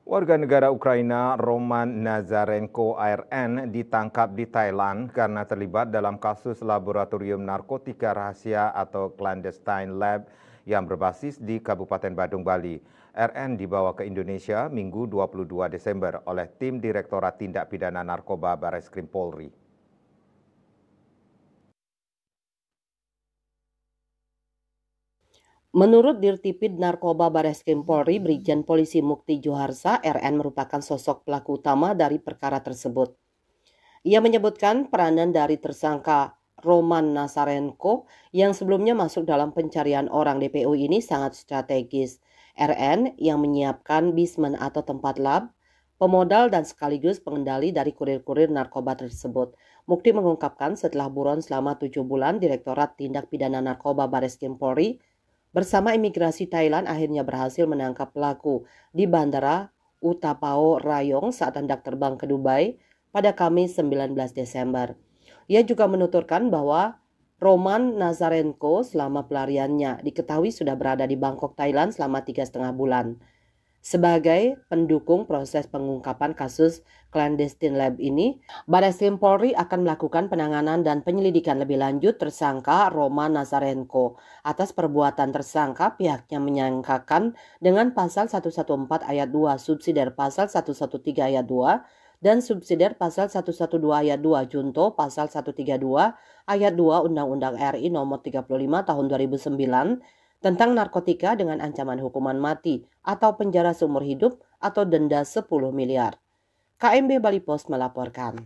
Warga negara Ukraina Roman Nazarenko (ARN) ditangkap di Thailand karena terlibat dalam kasus laboratorium narkotika rahasia atau clandestine lab yang berbasis di Kabupaten Badung, Bali. RN dibawa ke Indonesia Minggu 22 Desember oleh tim Direktorat Tindak Pidana Narkoba Bareskrim Polri. Menurut Dirtipid Narkoba Bareskrim Polri, Brigjen Polisi Mukti Juharsa, RN merupakan sosok pelaku utama dari perkara tersebut. Ia menyebutkan peranan dari tersangka Roman Nazarenko yang sebelumnya masuk dalam pencarian orang DPO ini sangat strategis. RN yang menyiapkan basement atau tempat lab, pemodal dan sekaligus pengendali dari kurir-kurir narkoba tersebut. Mukti mengungkapkan setelah buron selama 7 bulan, Direktorat Tindak Pidana Narkoba Bareskrim Polri bersama imigrasi Thailand akhirnya berhasil menangkap pelaku di Bandara Utapao Rayong saat hendak terbang ke Dubai pada Kamis 19 Desember. Ia juga menuturkan bahwa Roman Nazarenko selama pelariannya diketahui sudah berada di Bangkok, Thailand selama 3,5 bulan. Sebagai pendukung proses pengungkapan kasus clandestine lab ini, Bareskrim Polri akan melakukan penanganan dan penyelidikan lebih lanjut tersangka Roman Nazarenko. Atas perbuatan tersangka, pihaknya menyangkakan dengan pasal 114 ayat 2 subsidiar pasal 113 ayat 2 dan subsidiar pasal 112 ayat 2 junto pasal 132 ayat 2 Undang-Undang RI nomor 35 tahun 2009 tentang narkotika dengan ancaman hukuman mati atau penjara seumur hidup atau denda 10 miliar. KMB Bali Post melaporkan.